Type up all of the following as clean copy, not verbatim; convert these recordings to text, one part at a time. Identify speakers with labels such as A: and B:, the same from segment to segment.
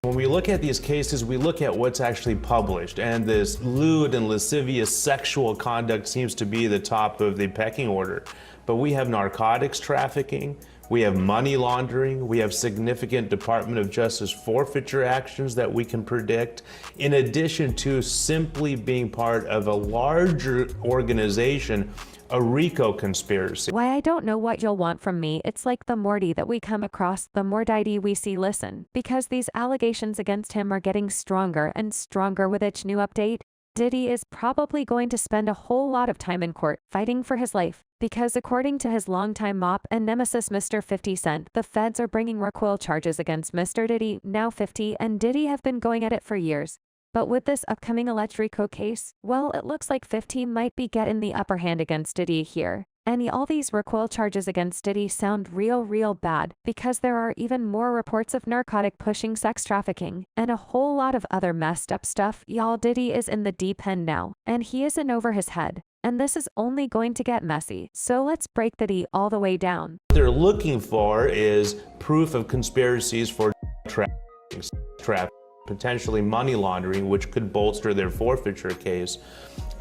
A: When we look at these cases, we look at what's actually published, and this lewd and lascivious sexual conduct seems to be the top of the pecking order. But we have narcotics trafficking, we have money laundering, we have significant Department of Justice forfeiture actions that we can predict, in addition to simply being part of a larger organization, a RICO conspiracy.
B: Why I don't know what you'll want from me. It's like the more Diddy that we come across, the more Diddy we see. Listen, because these allegations against him are getting stronger and stronger with each new update. Diddy is probably going to spend a whole lot of time in court fighting for his life, because according to his longtime mop and nemesis Mr. 50 Cent, the feds are bringing recoil charges against Mr. Diddy, now 50, and Diddy have been going at it for years. But with this upcoming alleged RICO case, well, it looks like 50 might be getting the upper hand against Diddy here. And all these recoil charges against Diddy sound real bad, because there are even more reports of narcotic pushing, sex trafficking, and a whole lot of other messed up stuff. Y'all, Diddy is in the deep end now, and he is in over his head. And this is only going to get messy. So let's break the D all the way down.
A: What they're looking for is proof of conspiracies for trafficking, potentially money laundering, which could bolster their forfeiture case,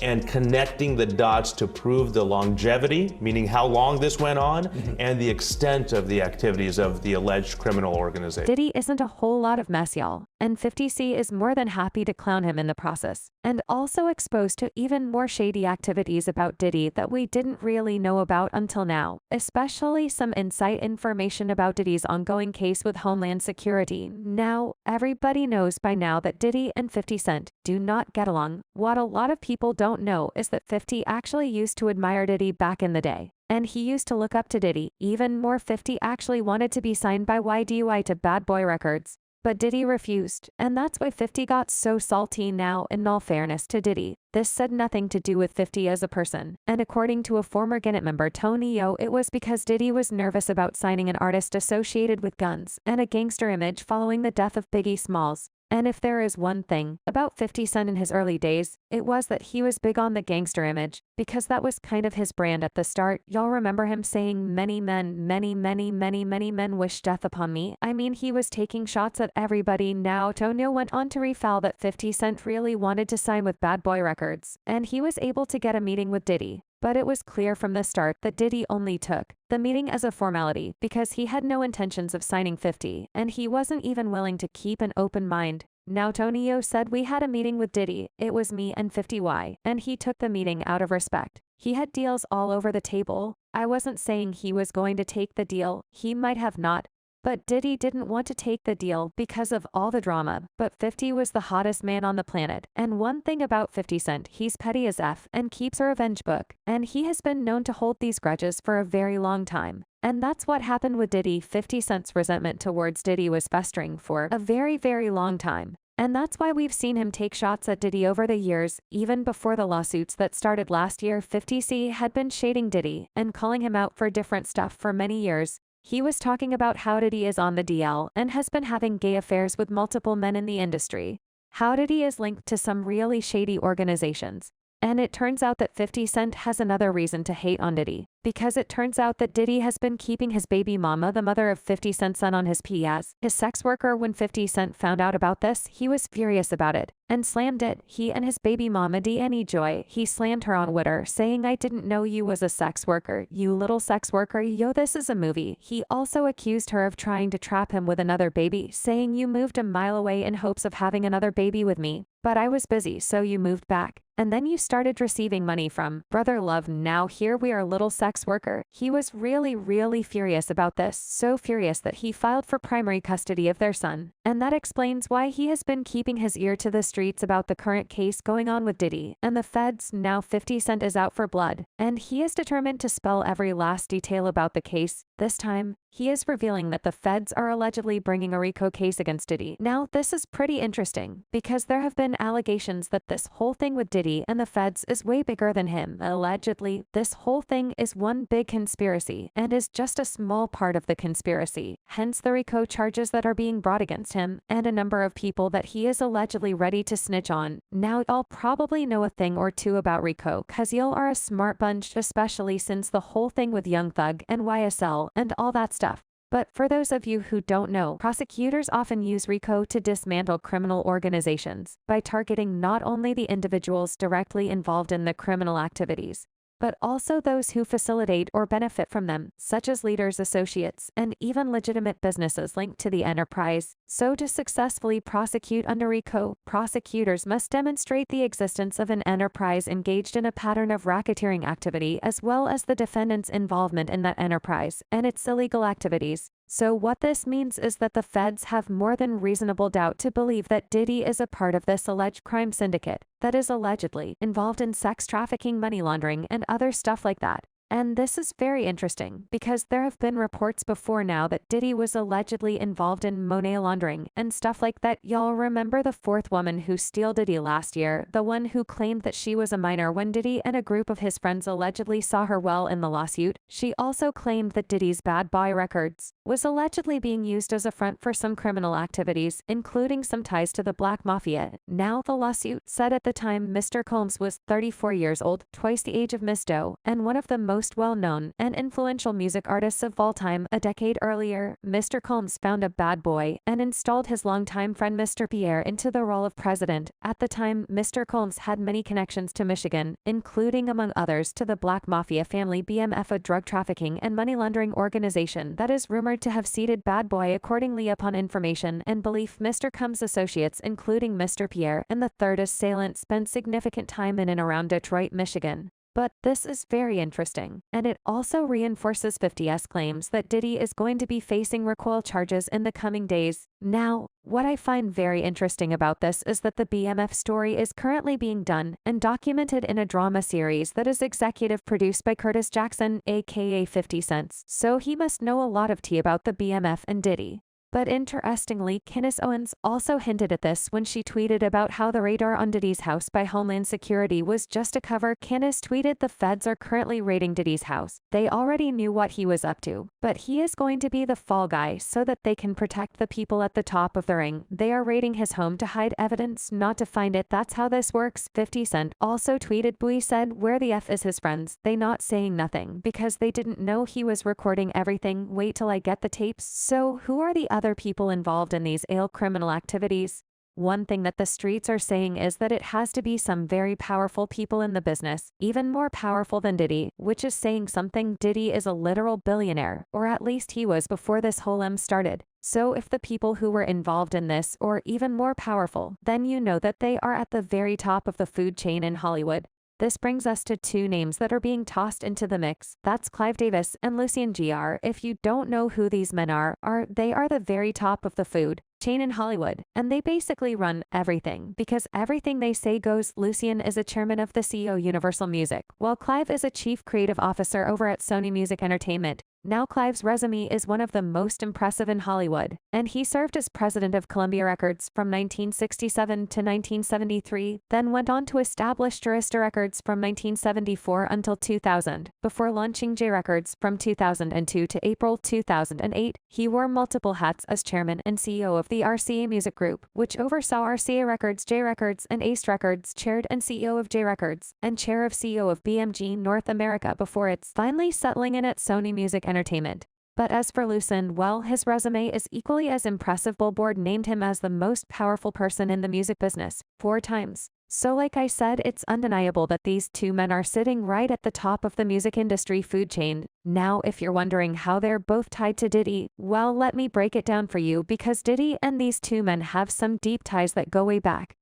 A: and connecting the dots to prove the longevity, meaning how long this went on, and the extent of the activities of the alleged criminal organization.
B: Diddy isn't a whole lot of mess, y'all, and 50C is more than happy to clown him in the process, and also exposed to even more shady activities about Diddy that we didn't really know about until now, especially some inside information about Diddy's ongoing case with Homeland Security. Now, everybody knows by now that Diddy and 50 Cent do not get along. What a lot of people don't know is that 50 actually used to admire Diddy back in the day, and he used to look up to Diddy. Even more, 50 actually wanted to be signed by YDY to Bad Boy Records, but Diddy refused, and that's why 50 got so salty. Now, in all fairness to Diddy, this said nothing to do with 50 as a person, and according to a former Gannett member, Tony O, it was because Diddy was nervous about signing an artist associated with guns and a gangster image following the death of Biggie Smalls. And if there is one thing about 50 Cent in his early days, it was that he was big on the gangster image, because that was kind of his brand at the start. Y'all remember him saying many men wish death upon me? I mean, he was taking shots at everybody. Now, Tonyo went on to refoul that 50 Cent really wanted to sign with Bad Boy Records, and he was able to get a meeting with Diddy. But it was clear from the start that Diddy only took the meeting as a formality, because he had no intentions of signing 50, and he wasn't even willing to keep an open mind. Now, Tonyo said, we had a meeting with Diddy, it was me and 50Y, and he took the meeting out of respect. He had deals all over the table. I wasn't saying he was going to take the deal, he might have not. But Diddy didn't want to take the deal because of all the drama, but 50 was the hottest man on the planet. And one thing about 50 Cent, he's petty as F and keeps a revenge book, and he has been known to hold these grudges for a very long time. And that's what happened with Diddy. 50 Cent's resentment towards Diddy was festering for a very long time. And that's why we've seen him take shots at Diddy over the years. Even before the lawsuits that started last year, 50C had been shading Diddy and calling him out for different stuff for many years. He was talking about how Diddy is on the DL and has been having gay affairs with multiple men in the industry. How Diddy is linked to some really shady organizations. And it turns out that 50 Cent has another reason to hate on Diddy, because it turns out that Diddy has been keeping his baby mama, the mother of 50 Cent's son, on his PS, his sex worker. When 50 Cent found out about this, he was furious about it and slammed it. He and his baby mama, Deanie Joy, he slammed her on Twitter, saying, I didn't know you was a sex worker, you little sex worker, yo, this is a movie. He also accused her of trying to trap him with another baby, saying, you moved a mile away in hopes of having another baby with me, but I was busy, so you moved back. And then you started receiving money from Brother Love. Now here we are, little sex worker. He was really furious about this, so furious that he filed for primary custody of their son. And that explains why he has been keeping his ear to the streets about the current case going on with Diddy and the feds. Now 50 Cent is out for blood, and he is determined to spill every last detail about the case. This time, he is revealing that the feds are allegedly bringing a RICO case against Diddy. Now, this is pretty interesting, because there have been allegations that this whole thing with Diddy and the feds is way bigger than him. Allegedly, this whole thing is one big conspiracy and is just a small part of the conspiracy, hence the RICO charges that are being brought against him and a number of people that he is allegedly ready to snitch on. Now, y'all probably know a thing or two about RICO, cause y'all are a smart bunch, especially since the whole thing with Young Thug and YSL and all that stuff. But for those of you who don't know, prosecutors often use RICO to dismantle criminal organizations by targeting not only the individuals directly involved in the criminal activities, but also those who facilitate or benefit from them, such as leaders, associates, and even legitimate businesses linked to the enterprise. So to successfully prosecute under RICO, prosecutors must demonstrate the existence of an enterprise engaged in a pattern of racketeering activity as well as the defendant's involvement in that enterprise and its illegal activities. So what this means is that the feds have more than reasonable doubt to believe that Diddy is a part of this alleged crime syndicate that is allegedly involved in sex trafficking, money laundering, and other stuff like that. And this is very interesting because there have been reports before now that Diddy was allegedly involved in money laundering and stuff like that. Y'all remember the fourth woman who stole Diddy last year, the one who claimed that she was a minor when Diddy and a group of his friends allegedly saw her well in the lawsuit? She also claimed that Diddy's Bad Boy Records was allegedly being used as a front for some criminal activities, including some ties to the Black Mafia. Now the lawsuit said at the time Mr. Combs was 34 years old, twice the age of Miss Doe, and one of the most well-known and influential music artists of all time. A decade earlier, Mr. Combs found a bad boy and installed his longtime friend Mr. Pierre into the role of president. At the time, Mr. Combs had many connections to Michigan, including among others to the Black Mafia family BMF, a drug trafficking and money laundering organization that is rumored to have seeded Bad Boy. Accordingly, upon information and belief, Mr. Combs' associates, including Mr. Pierre and the third assailant, spent significant time in and around Detroit, Michigan. But this is very interesting, and it also reinforces 50's claims that Diddy is going to be facing recoil charges in the coming days. Now, what I find very interesting about this is that the BMF story is currently being done and documented in a drama series that is executive produced by Curtis Jackson, aka 50 Cent. So he must know a lot of tea about the BMF and Diddy. But interestingly, Candace Owens also hinted at this when she tweeted about how the radar on Diddy's house by Homeland Security was just a cover. Candace tweeted, "The feds are currently raiding Diddy's house. They already knew what he was up to, but he is going to be the fall guy so that they can protect the people at the top of the ring. They are raiding his home to hide evidence, not to find it. That's how this works." 50 Cent also tweeted, "Boy said, where the F is his friends? They not saying nothing because they didn't know he was recording everything. Wait till I get the tapes." So who are the other people involved in these criminal activities? One thing that the streets are saying is that it has to be some very powerful people in the business, even more powerful than Diddy, which is saying something. Diddy is a literal billionaire, or at least he was before this whole started. So if the people who were involved in this are even more powerful, then you know that they are at the very top of the food chain in Hollywood. This brings us to two names that are being tossed into the mix. That's Clive Davis and Lucien GR. If you don't know who these men are, they are the very top of the food chain in Hollywood, and they basically run everything because everything they say goes. Lucien is a chairman of the CEO Universal Music, while Clive is a chief creative officer over at Sony Music Entertainment. Now Clive's resume is one of the most impressive in Hollywood, and he served as president of Columbia Records from 1967 to 1973, then went on to establish Arista Records from 1974 until 2000, before launching J Records from 2002 to April 2008. He wore multiple hats as chairman and CEO of the RCA Music Group, which oversaw RCA Records, J Records, and Ace Records, chaired and CEO of J Records, and chair of CEO of BMG North America before it's finally settling in at Sony Music Entertainment. But as for Lucien, well, his resume is equally as impressive. Billboard named him as the most powerful person in the music business 4 times. So like I said, it's undeniable that these two men are sitting right at the top of the music industry food chain. Now, if you're wondering how they're both tied to Diddy, well, let me break it down for you, because Diddy and these two men have some deep ties that go way back.